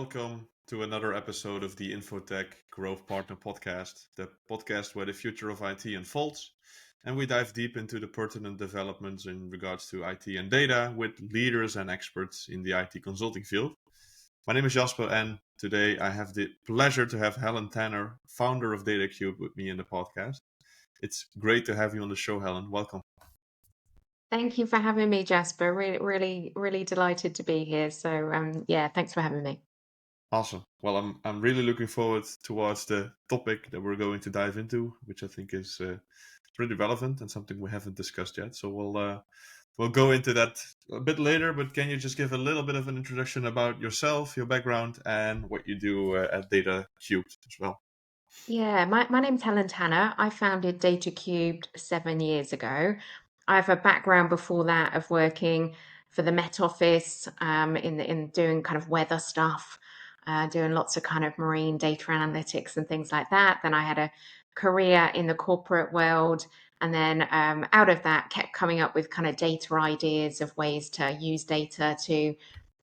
welcome to another episode of the InfoTech Growth Partner Podcast, the podcast where the future of IT unfolds, and we dive deep into the pertinent developments in regards to IT and data with leaders and experts in the IT consulting field. My name is Jasper, and today I have the pleasure to have Helen Tanner, founder of DataCube, with me in the podcast. It's great to have you on the show, Helen. Welcome. Thank you for having me, Jasper. Really delighted to be here. So, yeah, thanks for having me. Awesome. Well, I'm really looking forward towards the topic that we're going to dive into, which I think is pretty relevant and something we haven't discussed yet. So we'll go into that a bit later. But can you just give a little bit of an introduction about yourself, your background, and what you do at Data Cubed as well? Yeah, my name's Helen Tanner. I founded Data Cubed 7 years ago. I have a background before that of working for the Met Office in doing kind of weather stuff, doing lots of kind of marine data analytics and things like that. Then I had a career in the corporate world. And then out of that, kept coming up with kind of data ideas of ways to use data to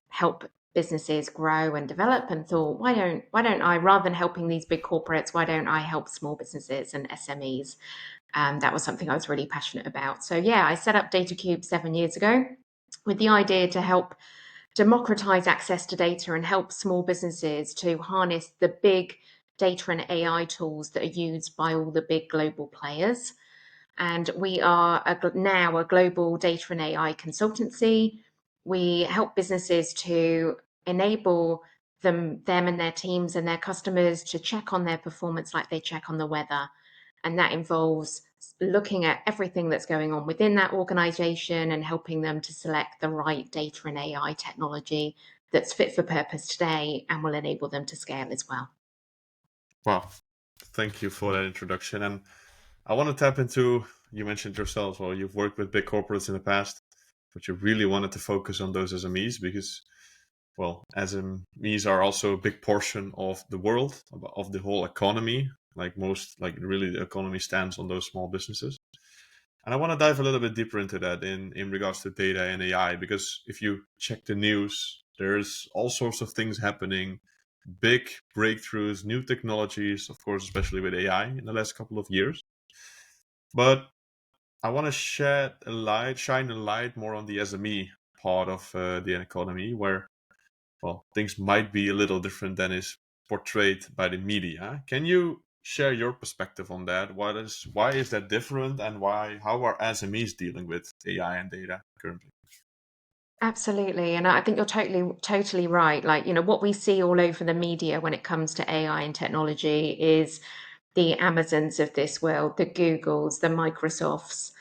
help businesses grow and develop, and thought, why don't I, rather than helping these big corporates, why don't I help small businesses and SMEs? That was something I was really passionate about. So yeah, I set up DataCube 7 years ago with the idea to help democratize access to data and help small businesses to harness the big data and AI tools that are used by all the big global players. And we are now a global data and AI consultancy. We help businesses to enable them and their teams and their customers to check on their performance like they check on the weather. And that involves looking at everything that's going on within that organization and helping them to select the right data and AI technology that's fit for purpose today and will enable them to scale as well. Wow, thank you for that introduction. And I want to tap into, you mentioned yourself, well, you've worked with big corporates in the past, but you really wanted to focus on those SMEs because, well, SMEs are also a big portion of the world, of the whole economy. Like really the economy stands on those small businesses. And I want to dive a little bit deeper into that in regards to data and AI, because if you check the news, there's all sorts of things happening, big breakthroughs, new technologies, of course, especially with AI in the last couple of years. But I want to shine a light more on the SME part of the economy, where, well, things might be a little different than is portrayed by the media. Can you share your perspective on that? Why is that different, and how are SMEs dealing with AI and data currently? Absolutely. And I think you're totally right. Like, what we see all over the media when it comes to AI and technology is the Amazons of this world, the Googles, the Microsofts,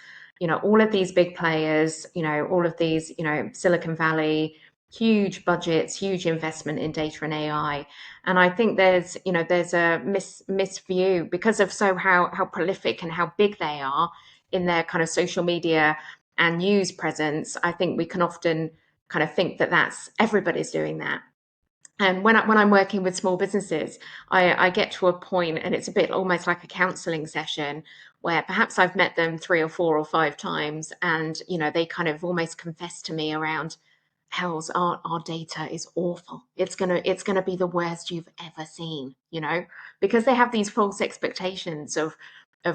all of these big players, all of these, Silicon Valley, huge budgets, huge investment in data and AI. And I think there's a misview because of how prolific and how big they are in their kind of social media and news presence. I think we can often kind of think that that's everybody's doing that. And when I'm working with small businesses, I get to a point, and it's a bit almost like a counseling session, where perhaps I've met them 3 or 4 or 5 times, and they kind of almost confess to me around, "Hells, our data is awful. It's gonna be the worst you've ever seen," because they have these false expectations of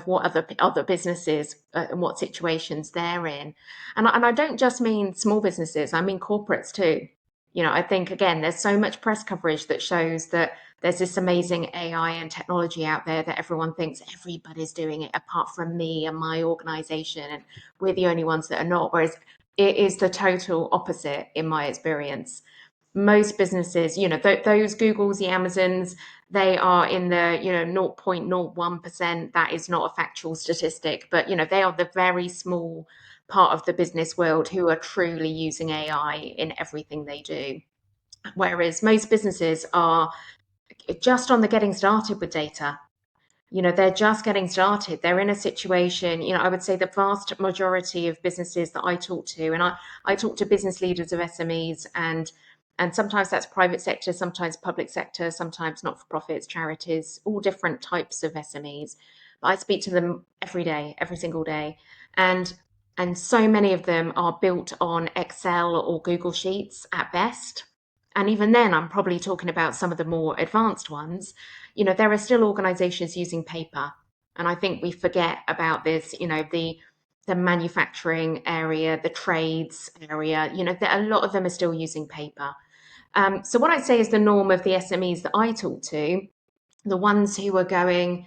what other businesses and what situations they're in. And I don't just mean small businesses, I mean corporates too. I think, again, there's so much press coverage that shows that there's this amazing AI and technology out there that everyone thinks everybody's doing it apart from me and my organization, and we're the only ones that are not. Whereas it is the total opposite in my experience. Most businesses, those Googles, the Amazons, they are in the, 0.01%. That is not a factual statistic, but, they are the very small part of the business world who are truly using AI in everything they do. Whereas most businesses are just on the getting started with data. They're just getting started. They're in a situation, I would say the vast majority of businesses that I talk to, and I talk to business leaders of SMEs, and sometimes that's private sector, sometimes public sector, sometimes not-for-profits, charities, all different types of SMEs. But I speak to them every day, every single day. And so many of them are built on Excel or Google Sheets at best. And even then, I'm probably talking about some of the more advanced ones. There are still organizations using paper. And I think we forget about this, the manufacturing area, the trades area, a lot of them are still using paper. So what I'd say is the norm of the SMEs that I talk to, the ones who are going,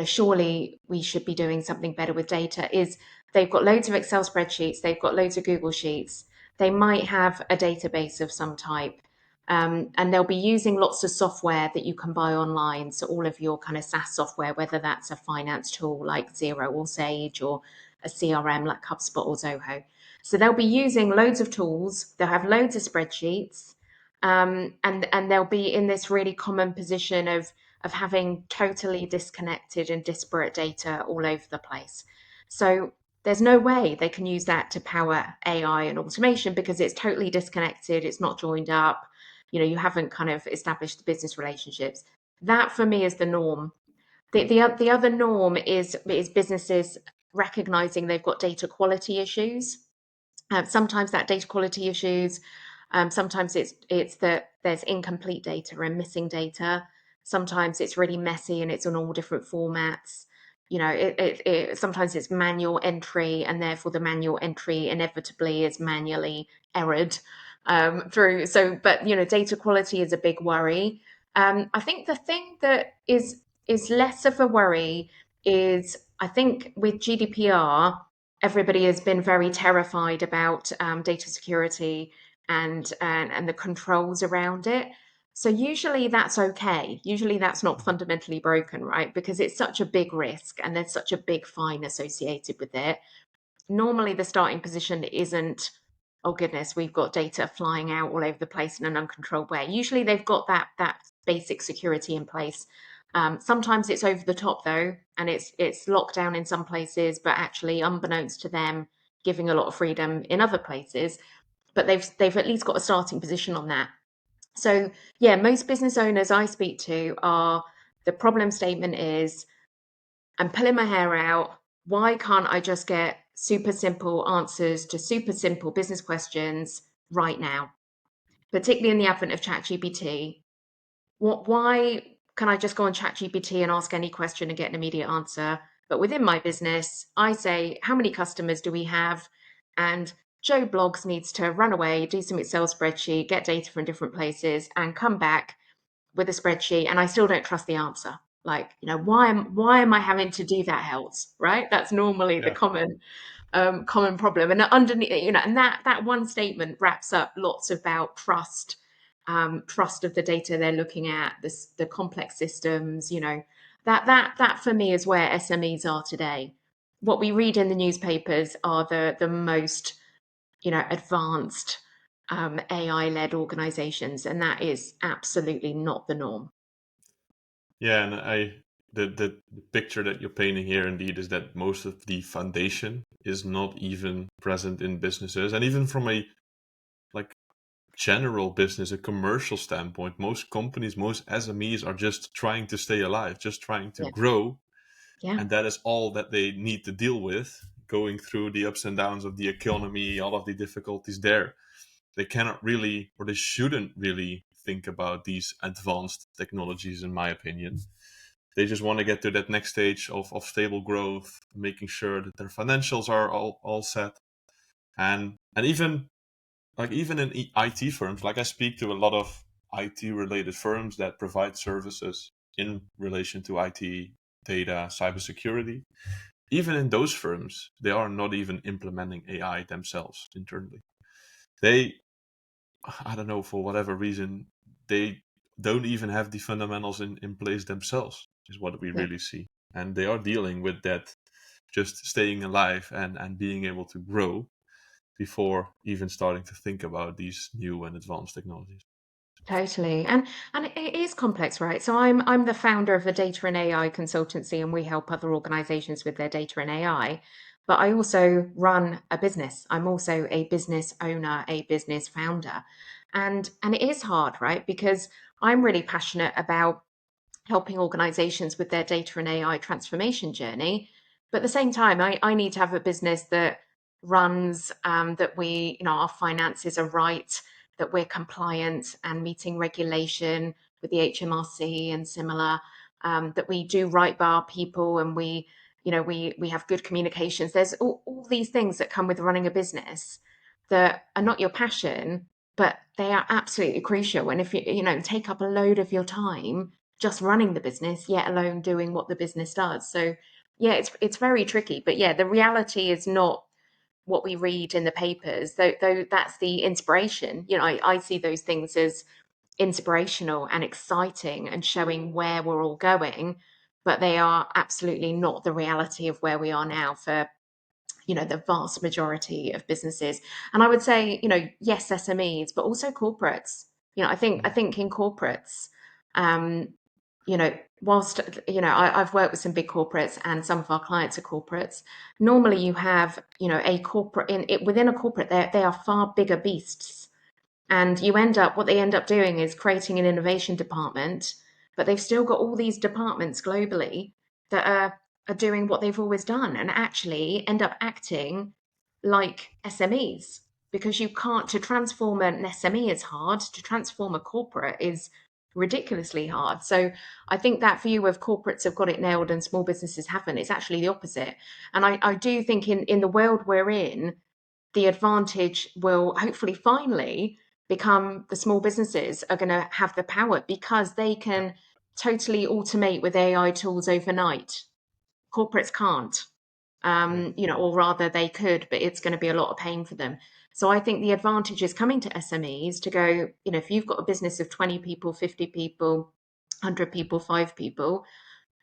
surely we should be doing something better with data, is they've got loads of Excel spreadsheets, they've got loads of Google Sheets, they might have a database of some type. And they'll be using lots of software that you can buy online. So all of your kind of SaaS software, whether that's a finance tool like Xero or Sage, or a CRM like HubSpot or Zoho. So they'll be using loads of tools. They'll have loads of spreadsheets, and they'll be in this really common position of having totally disconnected and disparate data all over the place. So there's no way they can use that to power AI and automation because it's totally disconnected. It's not joined up. You haven't kind of established the business relationships. That for me is the norm. The other norm is businesses recognizing they've got data quality issues. Sometimes that data quality issues, sometimes it's that there's incomplete data and missing data. Sometimes it's really messy and it's on all different formats. Sometimes it's manual entry, and therefore the manual entry inevitably is manually errored through. So, but data quality is a big worry. I think the thing that is less of a worry is, I think with GDPR, everybody has been very terrified about data security and the controls around it. So usually that's okay. Usually that's not fundamentally broken, right? Because it's such a big risk and there's such a big fine associated with it. Normally the starting position isn't, oh goodness, we've got data flying out all over the place in an uncontrolled way. Usually they've got that basic security in place. Sometimes it's over the top though, and it's locked down in some places, but actually unbeknownst to them, giving a lot of freedom in other places. But they've at least got a starting position on that. So yeah, most business owners I speak to are, the problem statement is, I'm pulling my hair out. Why can't I just get super simple answers to super simple business questions right now? Particularly in the advent of ChatGPT, why can I just go on ChatGPT and ask any question and get an immediate answer? But within my business, I say, how many customers do we have? And Joe Blogs needs to run away, do some Excel spreadsheet, get data from different places, and come back with a spreadsheet. And I still don't trust the answer. Like, why am I having to do that else? Right? That's normally the Yeah. common problem. And underneath, and that one statement wraps up lots about trust, trust of the data they're looking at, the complex systems. That for me is where SMEs are today. What we read in the newspapers are the most advanced AI led organizations, and that is absolutely not the norm. Yeah, and the picture that you're painting here indeed is that most of the foundation is not even present in businesses, and even from a like general business, a commercial standpoint, most companies, most SMEs are just trying to stay alive, just trying to Yeah, grow, yeah, and that is all that they need to deal with, going through the ups and downs of the economy, all of the difficulties there. They cannot really, or they shouldn't really think about these advanced technologies, in my opinion. They just want to get to that next stage of stable growth, making sure that their financials are all set. And even in IT firms, like I speak to a lot of IT related firms that provide services in relation to IT, data, cybersecurity. Even in those firms, they are not even implementing AI themselves internally. They, I don't know, for whatever reason, they don't even have the fundamentals in place themselves, is what we yeah. really see. And they are dealing with that, just staying alive and being able to grow before even starting to think about these new and advanced technologies. Totally. And it is complex, right? So I'm the founder of a data and AI consultancy, and we help other organizations with their data and AI. But I also run a business. I'm also a business owner, a business founder. And it is hard, right? Because I'm really passionate about helping organizations with their data and AI transformation journey. But at the same time, I need to have a business that runs, that our finances are right, that we're compliant and meeting regulation with the HMRC and similar, that we do right by our people, and we have good communications. There's all these things that come with running a business that are not your passion, but they are absolutely crucial. And if you take up a load of your time just running the business, yet alone doing what the business does. So yeah, it's very tricky. But yeah, the reality is not what we read in the papers, though that's the inspiration. I see those things as inspirational and exciting and showing where we're all going, but they are absolutely not the reality of where we are now for the vast majority of businesses. And I would say, yes, SMEs, but also corporates. I think in corporates, um, whilst I've worked with some big corporates, and some of our clients are corporates. Normally, you have a corporate within a corporate. They are far bigger beasts, and what they end up doing is creating an innovation department, but they've still got all these departments globally that are doing what they've always done, and actually end up acting like SMEs, because you can't to transform an SME is hard, to transform a corporate is ridiculously hard. So I think that view of corporates have got it nailed and small businesses haven't, it's actually the opposite. And I do think in the world we're in, the advantage will hopefully finally become the small businesses are going to have the power, because they can totally automate with AI tools overnight. Corporates can't, Yeah. or rather they could, but it's going to be a lot of pain for them. So I think the advantage is coming to SMEs to go, if you've got a business of 20 people, 50 people, 100 people, 5 people,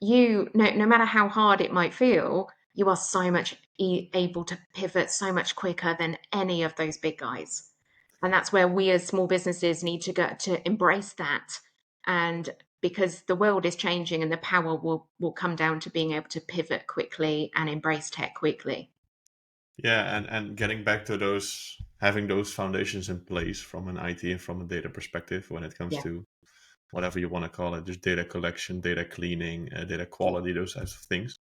no matter how hard it might feel, you are so much able to pivot so much quicker than any of those big guys. And that's where we as small businesses need to go to embrace that. And because the world is changing, and the power will come down to being able to pivot quickly and embrace tech quickly. Yeah, and getting back to those, having those foundations in place from an IT and from a data perspective when it comes Yeah. to whatever you want to call it, just data collection, data cleaning, data quality, those types of things.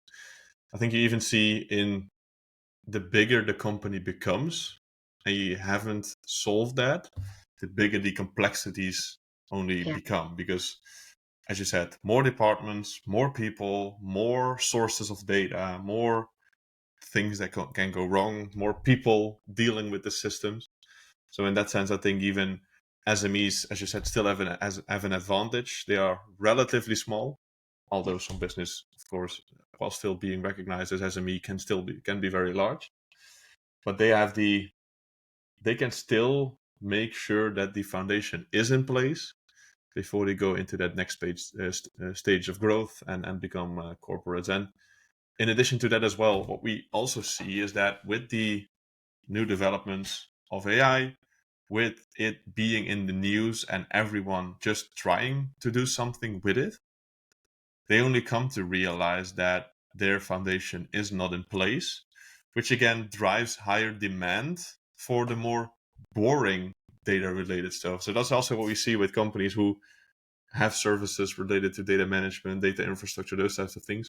I think you even see in the bigger the company becomes, and you haven't solved that, the bigger the complexities only Yeah. become. Because, as you said, more departments, more people, more sources of data, more things that can go wrong, more people dealing with the systems. So in that sense, I think even SMEs, as you said, still have an advantage. They are relatively small, Yeah. although some business, of course, while still being recognized as SME, can be very large. But they can still make sure that the foundation is in place before they go into that next stage of growth and become corporates. And in addition to that as well, what we also see is that with the new developments of AI, with it being in the news and everyone just trying to do something with it, they only come to realize that their foundation is not in place, which again drives higher demand for the more boring data related stuff. So that's also what we see with companies who have services related to data management, data infrastructure, those types of things,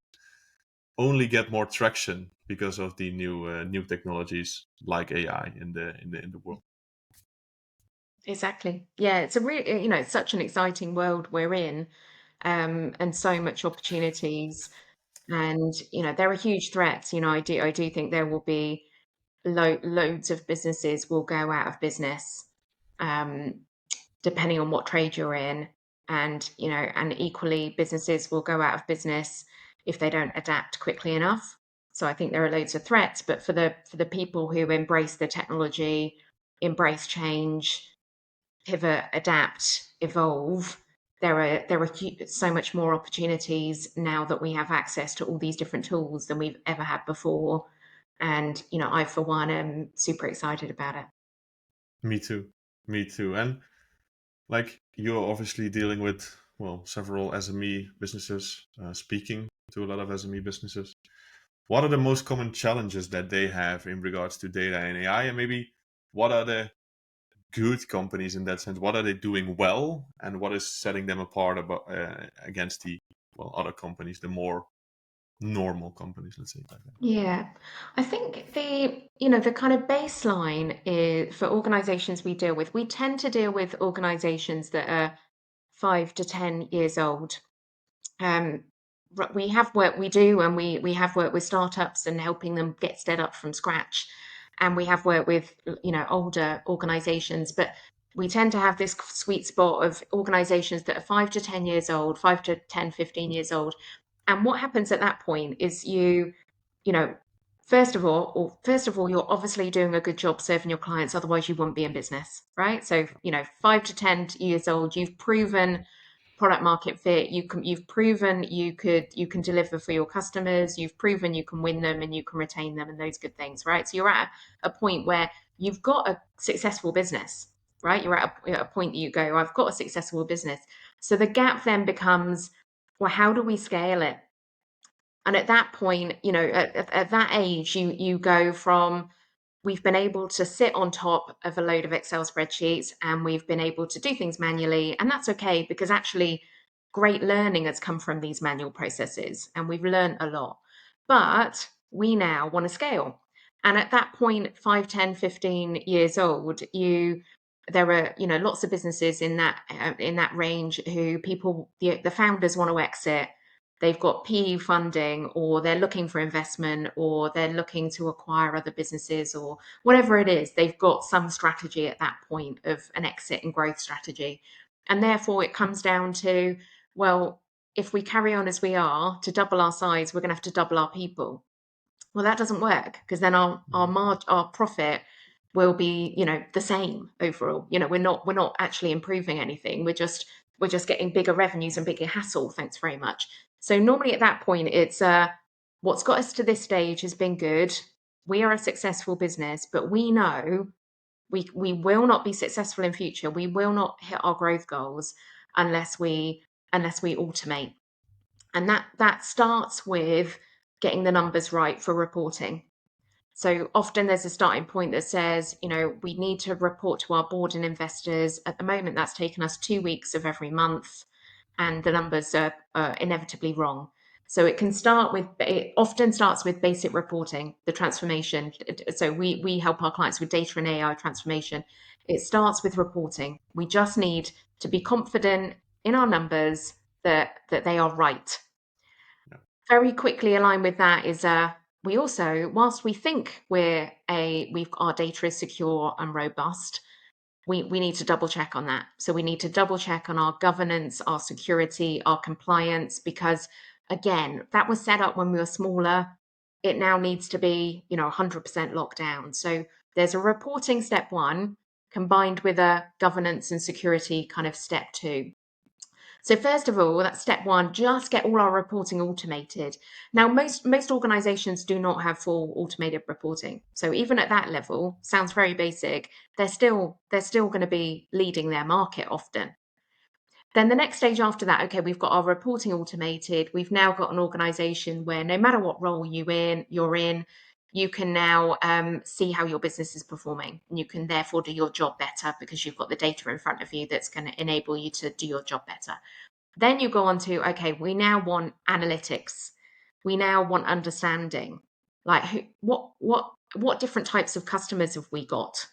only get more traction because of the new technologies like AI in the world. Exactly. Yeah, it's a really, it's such an exciting world we're in, and so much opportunities. And there are huge threats. I do think there will be loads of businesses will go out of business, um, depending on what trade you're in. And equally, businesses will go out of business if they don't adapt quickly enough. So I think there are loads of threats, but for the people who embrace the technology, embrace change, pivot, adapt, evolve, there are so much more opportunities now that we have access to all these different tools than we've ever had before. And I, for one, am super excited about it. Me too. Me too. And like you're obviously dealing with, well, several SME businesses, speaking to a lot of SME businesses. What are the most common challenges that they have in regards to data and AI? And maybe what are the good companies in that sense? What are they doing well? And what is setting them apart against the, well, other companies, the more normal companies, let's say like that. Yeah, I think the kind of baseline is for organizations we deal with. We tend to deal with organizations that are 5 to 10 years old. Um, we have work we do, and we have worked with startups and helping them get set up from scratch. And we have worked with, older organizations, but we tend to have this sweet spot of organizations that are 5 to 10 years old, 5 to 10, 15 years old. And what happens at that point is you know, first of all, you're obviously doing a good job serving your clients, otherwise you wouldn't be in business, right? So, 5 to 10 years old, you've proven product market fit. You've proven you can deliver for your customers. You've proven you can win them and you can retain them and those good things, right? So you're at a point where you've got a successful business, right? You're at a point that you go, I've got a successful business. So the gap then becomes, well, how do we scale it? And at that point, at that age, you go from, we've been able to sit on top of a load of Excel spreadsheets and we've been able to do things manually. And that's okay, because actually great learning has come from these manual processes and we've learned a lot. But we now want to scale. And at that point, 5, 10, 15 years old, there are lots of businesses in that range who the founders want to exit. They've got PE funding, or they're looking for investment, or they're looking to acquire other businesses, or whatever it is. They've got some strategy at that point of an exit and growth strategy. And therefore, it comes down to, well, if we carry on as we are to double our size, we're going to have to double our people. Well, that doesn't work, because then our profit will be, the same overall. We're not actually improving anything. We're just getting bigger revenues and bigger hassle. Thanks very much. So normally at that point, it's what's got us to this stage has been good. We are a successful business, but we know we will not be successful in future. We will not hit our growth goals unless we automate. And that starts with getting the numbers right for reporting. So often there's a starting point that says, we need to report to our board and investors. At the moment, that's taken us 2 weeks of every month, and the numbers are inevitably wrong. So it often starts with basic reporting, the transformation. So we help our clients with data and AI transformation. It starts with reporting. We just need to be confident in our numbers that they are right. Yeah. Very quickly aligned with that is we also, whilst we think our data is secure and robust, we need to double check on that. So we need to double check on our governance, our security, our compliance, because again, that was set up when we were smaller. It now needs to be 100% locked down. So there's a reporting step one combined with a governance and security kind of step two. So first of all, that's step one, just get all our reporting automated. Now, most organizations do not have full automated reporting. So even at that level, sounds very basic, they're still going to be leading their market often. Then the next stage after that, okay, we've got our reporting automated. We've now got an organization where no matter what role you're in, you can now see how your business is performing. And you can therefore do your job better because you've got the data in front of you that's going to enable you to do your job better. Then you go on to, okay, we now want analytics. We now want understanding. Like what different types of customers have we got?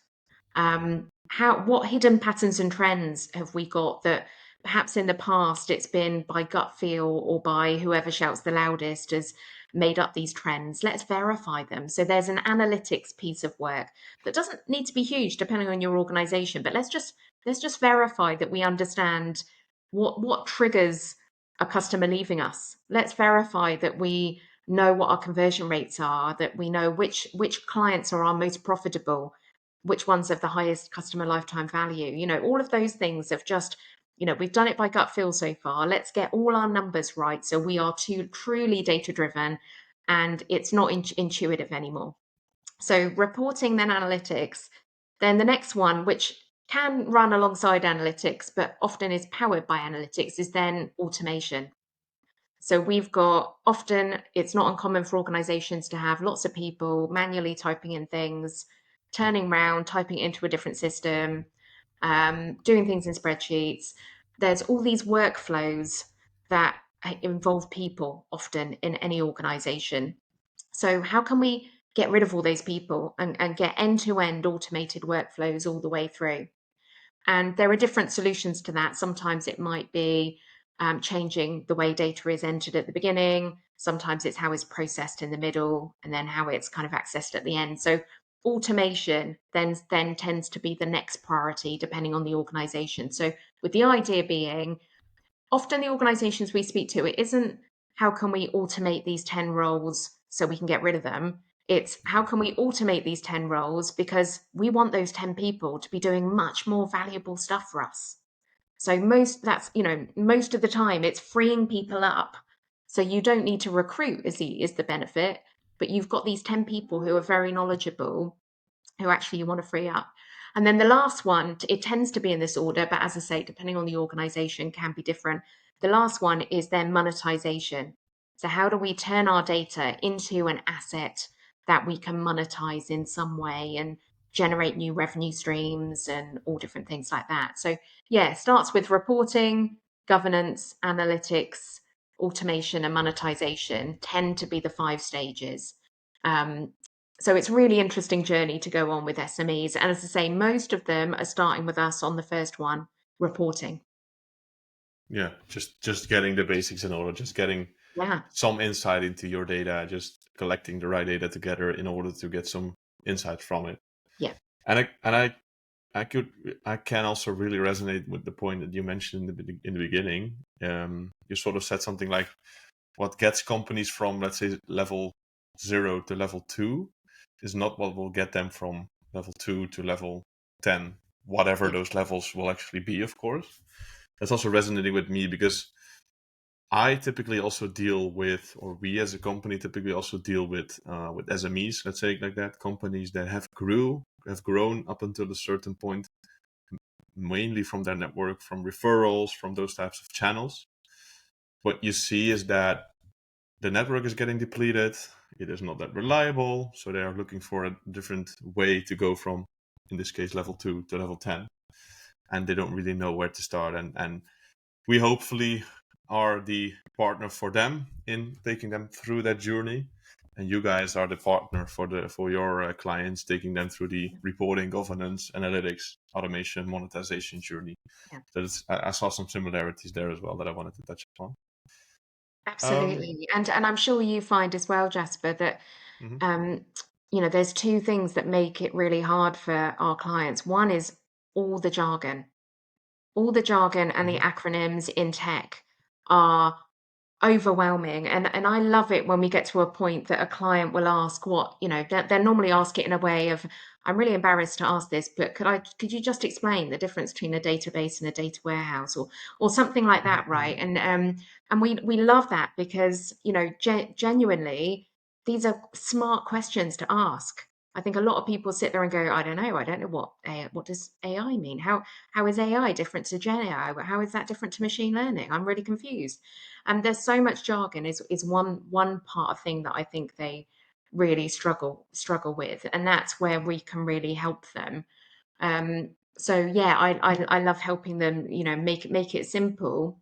What hidden patterns and trends have we got that perhaps in the past it's been by gut feel or by whoever shouts the loudest has made up these trends. Let's verify them. So there's an analytics piece of work that doesn't need to be huge depending on your organization, but let's just verify that we understand what triggers a customer leaving us. Let's verify that we know what our conversion rates are, that we know which clients are our most profitable, which ones have the highest customer lifetime value. All of those things have just, we've done it by gut feel so far. Let's get all our numbers right so we are truly data driven and it's not intuitive anymore. So reporting, then analytics. Then the next one, which can run alongside analytics, but often is powered by analytics, is then automation. So it's not uncommon for organizations to have lots of people manually typing in things, turning around, typing it into a different system, doing things in spreadsheets. There's all these workflows that involve people often in any organization. So how can we get rid of all those people and get end-to-end automated workflows all the way through? And there are different solutions to that. Sometimes it might be changing the way data is entered at the beginning. Sometimes it's how it's processed in the middle, and then how it's kind of accessed at the end. So automation then tends to be the next priority, depending on the organization. So with the idea being, often the organizations we speak to, it isn't how can we automate these 10 roles so we can get rid of them. It's how can we automate these 10 roles because we want those 10 people to be doing much more valuable stuff for us. So most of the time it's freeing people up. So you don't need to recruit is the benefit, but you've got these 10 people who are very knowledgeable who actually you want to free up. And then the last one, it tends to be in this order, but as I say, depending on the organization, can be different. The last one is then monetization. So, how do we turn our data into an asset that we can monetize in some way and generate new revenue streams and all different things like that? So, yeah, it starts with reporting, governance, analytics, automation, and monetization tend to be the 5 stages. Um, so it's really interesting journey to go on with SMEs. And as I say, most of them are starting with us on the first one, reporting. Yeah, just getting the basics in order, just getting Yeah, some insight into your data, just collecting the right data together in order to get some insight from it. yeah, And I can also really resonate with the point that you mentioned in the beginning. You sort of said something like, what gets companies from, let's say, level 0 to level 2 is not what will get them from level 2 to level 10, whatever yeah, those levels will actually be, of course. That's also resonating with me because I typically also deal with, or we as a company typically also deal with SMEs, let's say it like that, companies that have grown up until a certain point, mainly from their network, from referrals, from those types of channels. What you see is that the network is getting depleted. It is not that reliable. So they are looking for a different way to go from, in this case, level 2 to level 10. And they don't really know where to start. And we hopefully are the partner for them in taking them through that journey. And you guys are the partner for your clients, taking them through the reporting, governance, analytics, automation, monetization journey. yeah. So I saw some similarities there as well that I wanted to touch upon. Um, Absolutely. And I'm sure you find as well, Jasper, that mhm, um, there's two things that make it really hard for our clients. One is all the jargon. All the jargon and the mhm, acronyms in tech are overwhelming, and I love it when we get to a point that a client will ask what, they'll normally ask it in a way of, I'm really embarrassed to ask this, but could you just explain the difference between a database and a data warehouse, or something like mhm, that, right? mhm. And we love that because genuinely these are smart questions to ask. I think a lot of people sit there and go, I don't know what does AI mean? How is AI different to Gen AI? How is that different to machine learning? I'm really confused. And there's so much jargon is one part of thing that I think they really struggle with, and that's where we can really help them. So yeah, I love helping them, make it simple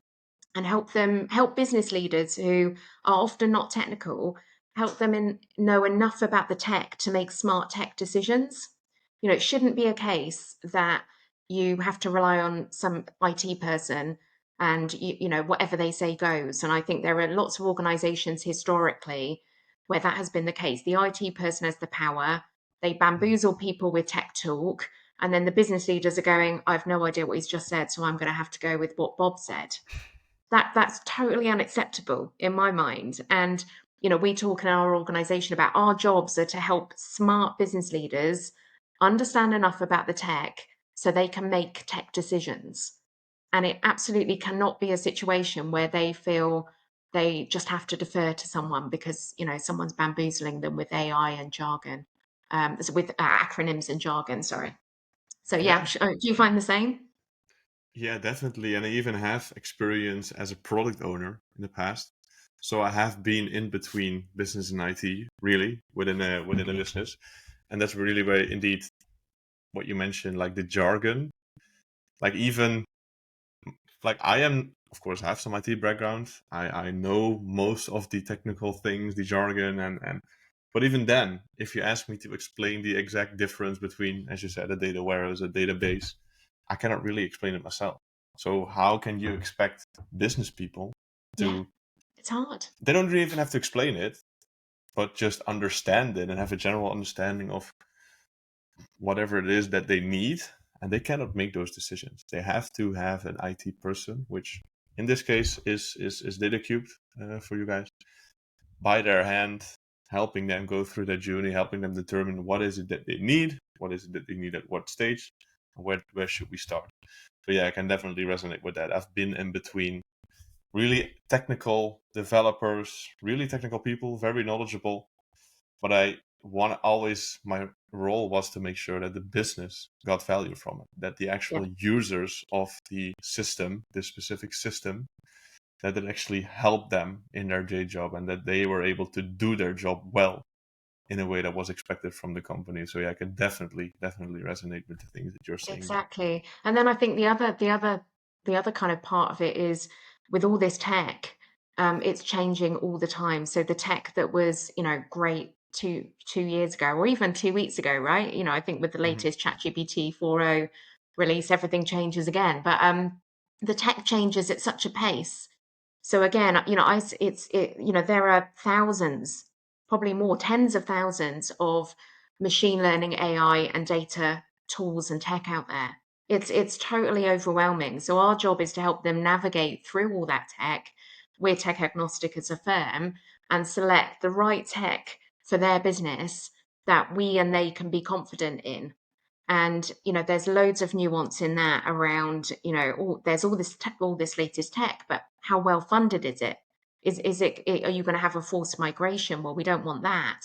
and help business leaders who are often not technical, help them know enough about the tech to make smart tech decisions. It shouldn't be a case that you have to rely on some IT person and whatever they say goes. And I think there are lots of organizations historically where that has been the case. The IT person has the power, they bamboozle people with tech talk, and then the business leaders are going, I've no idea what he's just said, so I'm going to have to go with what Bob said. That's totally unacceptable in my mind. And we talk in our organization about our jobs are to help smart business leaders understand enough about the tech so they can make tech decisions. And it absolutely cannot be a situation where they feel they just have to defer to someone because someone's bamboozling them with AI and jargon, so with acronyms and jargon. Sorry. So yeah, Yeah, do you find the same? yeah, definitely. And I even have experience as a product owner in the past. So I have been in between business and IT, really, within a business. And that's really where indeed what you mentioned, like the jargon, like even like I am of course, have some IT background. I know most of the technical things, the jargon, and but even then, if you ask me to explain the exact difference between, as you said, a data warehouse, a database, I cannot really explain it myself. So how can you expect business people Yeah, to? it's hard. They don't really even have to explain it, but just understand it and have a general understanding of whatever it is that they need, and they cannot make those decisions. They have to have an IT person, which in this case is data cubed for you guys, by their hand, helping them go through their journey, helping them determine what is it that they need, what is it that they need at what stage, and where should we start. So yeah, I can definitely resonate with that. I've been in between really technical developers, really technical people, very knowledgeable, but I want always, my role was to make sure that the business got value from it, that the Yeah, actual users of the system, this specific system, that it actually helped them in their day job, and that they were able to do their job well in a way that was expected from the company. So yeah, I can definitely resonate with the things that you're saying there. exactly. And then I think the other kind of part of it is with all this tech, it's changing all the time. So the tech that was, great two years ago, or even 2 weeks ago, right? I think with the Hmm. latest ChatGPT 4.0 release, everything changes again. But the tech changes at such a pace. So again, there are thousands, probably more, tens of thousands of machine learning, AI, and data tools and tech out there. It's totally overwhelming. So our job is to help them navigate through all that tech. We're tech agnostic as a firm, and select the right tech for their business that we and they can be confident in. And there's loads of nuance in that around, there's all this latest tech, but how well funded is it? Are you going to have a forced migration? Well, we don't want that.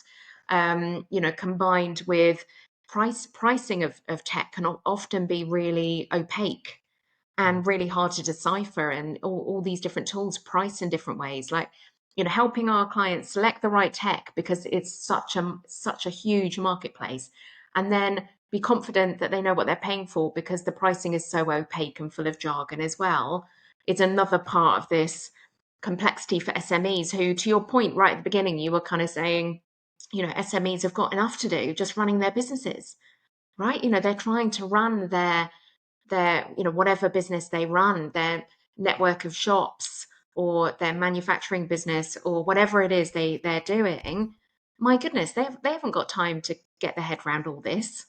Combined with pricing of tech can often be really opaque and really hard to decipher, and all these different tools price in different ways, like helping our clients select the right tech because it's such a huge marketplace, and then be confident that they know what they're paying for because the pricing is so opaque and full of jargon as well. It's another part of this complexity for SMEs, who, to your point right at the beginning, you were kind of saying, SMEs have got enough to do just running their businesses, right? They're trying to run their whatever business they run, their network of shops or their manufacturing business or whatever it is they're doing. My goodness, they haven't got time to get their head around all this.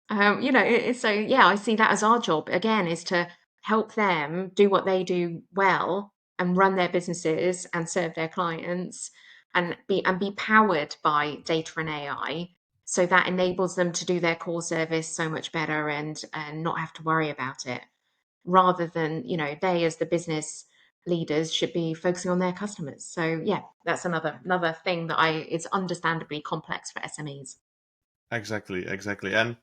So yeah, I see that as our job again, is to help them do what they do well and run their businesses and serve their clients, and be powered by data and AI, so that enables them to do their core service so much better, and not have to worry about it, rather than they, as the business leaders, should be focusing on their customers. So yeah, that's another thing that I it's understandably complex for SMEs. Exactly. And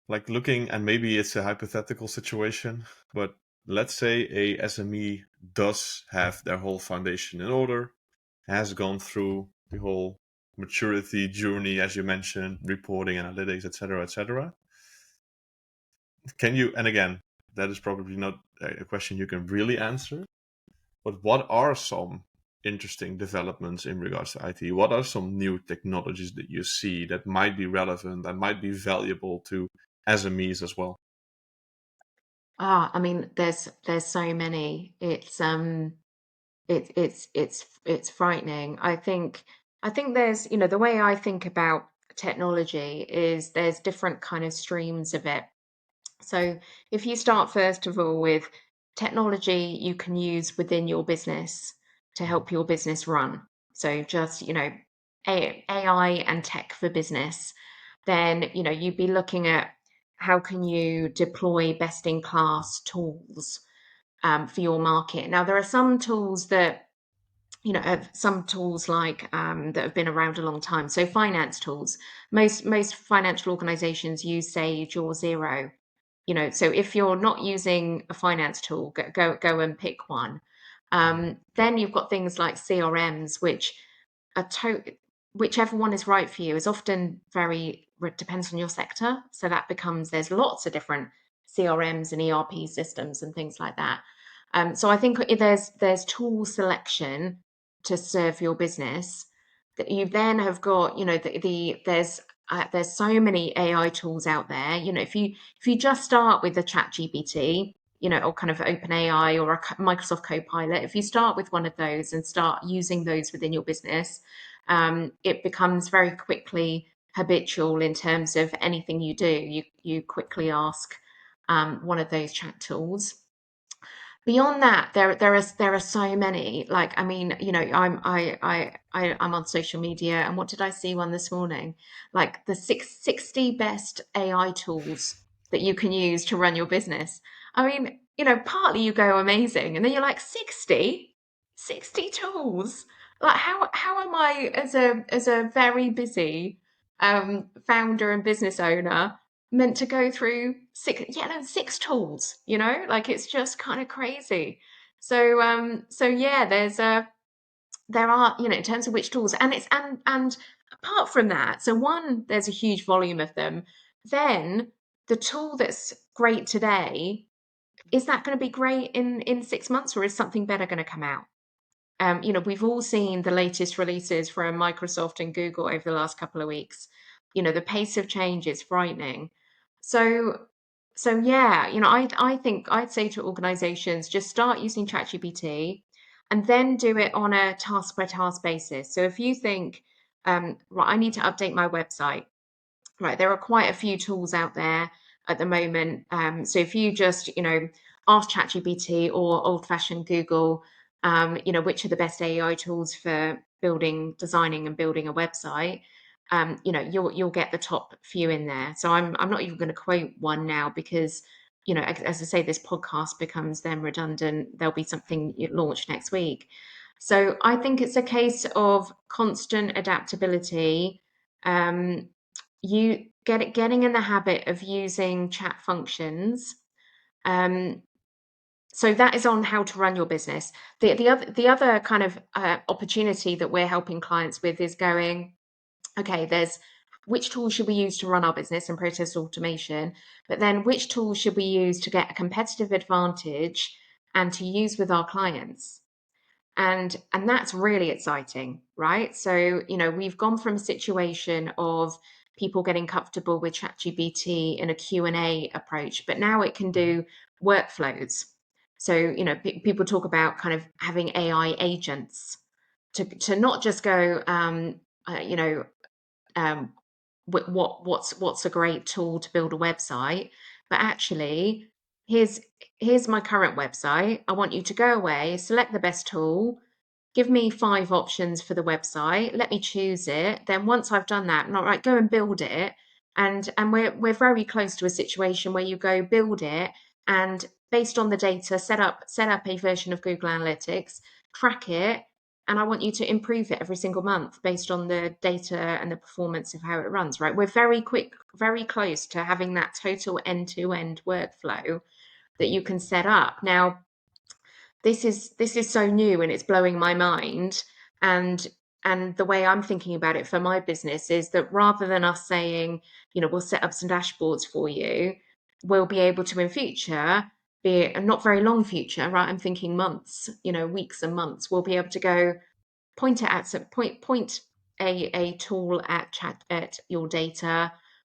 like looking, and maybe it's a hypothetical situation, but let's say a SME does have their whole foundation in order, has gone through the whole maturity journey, as you mentioned, reporting, analytics, etc. Can you, and again, that is probably not a question you can really answer, but what are some interesting developments in regards to IT? What are some new technologies that you see that might be relevant and might be valuable to SMEs as well? I mean, there's so many. It's frightening. I think there's, the way I think about technology is there's different kind of streams of it. So if you start first of all with technology you can use within your business to help your business run. So just, AI and tech for business, then, you'd be looking at how can you deploy best in class tools for your market. Now, there are some tools that some tools like that have been around a long time. So finance tools, most financial organizations use Sage or Zero. So if you're not using a finance tool, go and pick one. Mhm. Then you've got things like CRMs, which are whichever one is right for you is often very depends on your sector. So that becomes, there's lots of different CRMs and ERP systems and things like that. So I think there's tool selection to serve your business. That you then have got, there's so many AI tools out there. If you just start with the Chat GPT, or kind of OpenAI or a Microsoft Copilot, if you start with one of those and start using those within your business, it becomes very quickly habitual in terms of anything you do. You quickly ask one of those chat tools. Beyond that, there are so many. Like, I mean, I'm on social media, and what did I see one this morning? Like the 60 best AI tools that you can use to run your business. I mean, partly you go amazing, and then you're like 60 tools. Like, how am I, as a very busy founder and business owner, meant to go through six tools, like it's just kind of crazy. So yeah, there are, in terms of which tools, and apart from that, so one, there's a huge volume of them. Then the tool that's great today, is that going to be great in 6 months, or is something better going to come out? We've all seen the latest releases from Microsoft and Google over the last couple of weeks. The pace of change is frightening. So, so yeah, I think I'd say to organizations, just start using ChatGPT and then do it on a task by task basis. So if you think, right, I need to update my website, right, there are quite a few tools out there at the moment. So if you just, ask ChatGPT or old-fashioned Google, which are the best AI tools for designing and building a website, you'll get the top few in there. So I'm not even going to quote one now because, as I say, this podcast becomes then redundant. There'll be something launched next week. So I think it's a case of constant adaptability. You getting in the habit of using chat functions. Um, so that is on how to run your business. The other kind of opportunity that we're helping clients with is going, okay, there's which tools should we use to run our business and process automation, but then which tools should we use to get a competitive advantage and to use with our clients? And that's really exciting, right? So we've gone from a situation of people getting comfortable with ChatGPT in a Q&A approach, but now it can do workflows. So people talk about kind of having AI agents to not just go um, what's a great tool to build a website, but actually, here's here's my current website. I want you to go away, select the best tool, give me 5 options for the website, let me choose it. Then once I've done that, not right, go and build it. And we're very close to a situation where you go build it, and based on the data, set up a version of Google Analytics, track it, and I want you to improve it every single month based on the data and the performance of how it runs, right? We're very close to having that total end-to-end workflow that you can set up. Now, this is so new and it's blowing my mind. And the way I'm thinking about it for my business is that rather than us saying, we'll set up some dashboards for you, we'll be able to in future, be it a not very long future, right? I'm thinking months, weeks and months, we'll be able to go point it at some point a tool at your data,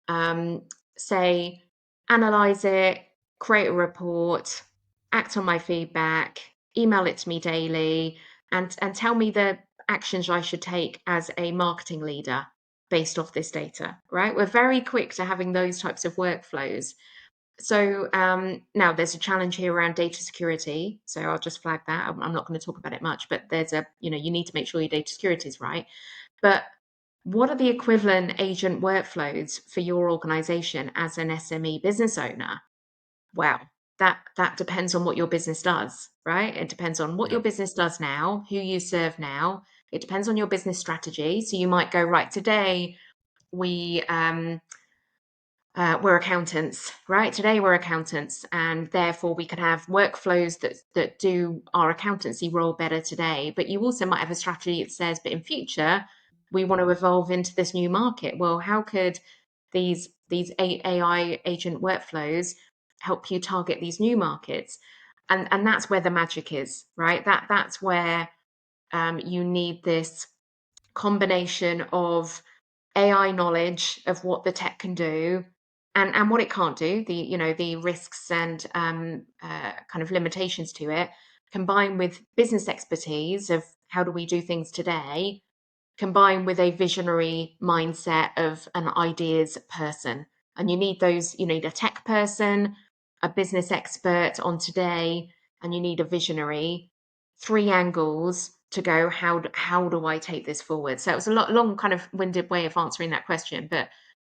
um, say, analyze it, create a report, act on my feedback, email it to me daily, and tell me the actions I should take as a marketing leader based off this data, right? We're very quick to having those types of workflows. So now there's a challenge here around data security. So I'll just flag that. I'm not going to talk about it much, but you need to make sure your data security is right. But what are the equivalent agent workflows for your organization as an SME business owner? Well, that depends on what your business does, right? It depends on what Yeah. your business does now, who you serve now. It depends on your business strategy. So you might go, right, today we we're accountants, right? Today we're accountants, and therefore we can have workflows that do our accountancy role better today. But you also might have a strategy that says, but in future we want to evolve into this new market. Well, how could these AI agent workflows help you target these new markets? And that's where the magic is, right? That's where you need this combination of AI knowledge of what the tech can do and what it can't do, the risks and kind of limitations to it, combined with business expertise of how do we do things today, combined with a visionary mindset of an ideas person. And you need a tech person, a business expert on today, and you need a visionary. Three angles to go, how do I take this forward? So it was a long kind of winded way of answering that question. But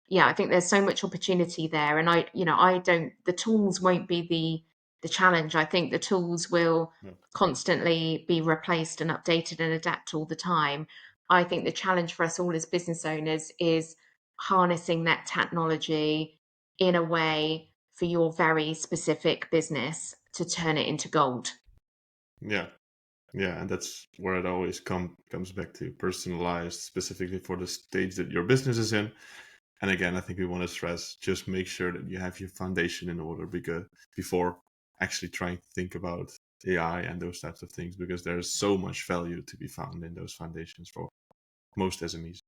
yeah, I think there's so much opportunity there. And I don't, the tools won't be the challenge. I think the tools will Yeah. constantly be replaced and updated and adapt all the time. I think the challenge for us all as business owners is harnessing that technology in a way for your very specific business to turn it into gold. Yeah. Yeah, and that's where it always comes back to personalized specifically for the stage that your business is in. And again, I think we want to stress just make sure that you have your foundation in order because before actually trying to think about AI and those types of things, because there's so much value to be found in those foundations for most SMEs.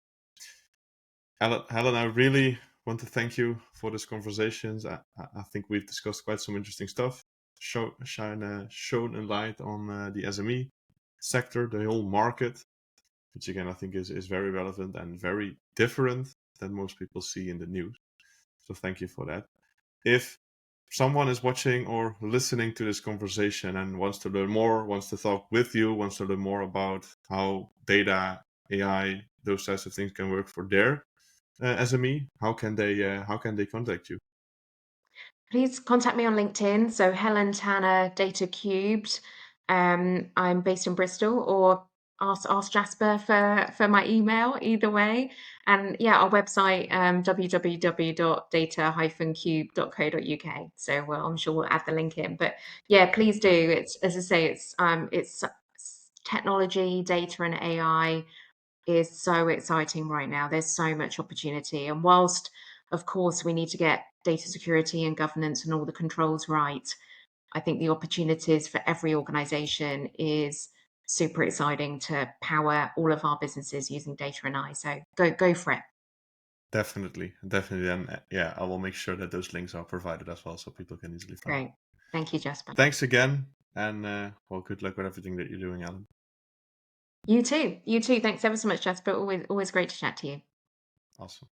Helen, I really want to thank you for this conversations. I think we've discussed quite some interesting stuff, shown a light on the SME sector, the whole market, which again I think is very relevant and very different than most people see in the news. So thank you for that. If someone is watching or listening to this conversation and wants to learn more, wants to talk with you, wants to learn more about how data, AI, those types of things can work for their SME, how can they contact you? Please contact me on LinkedIn. So Helen Tanner, Data Cubed. I'm based in Bristol, or ask Jasper for my email. Either way, and yeah, our website www.data-cube.co.uk. So well, I'm sure we'll add the link in. But yeah, please do. It's as I say, it's technology, data, and AI is so exciting right now. There's so much opportunity. And whilst, of course, we need to get data security and governance and all the controls right, I think the opportunities for every organization is super exciting to power all of our businesses using data and AI. So go for it. Definitely, and yeah, I will make sure that those links are provided as well, so people can easily find it. Great. Thank you, Jasper. Thanks again, and well, good luck with everything that you're doing, Alan. You too. You too. Thanks ever so much, Jasper. Always great to chat to you. Awesome.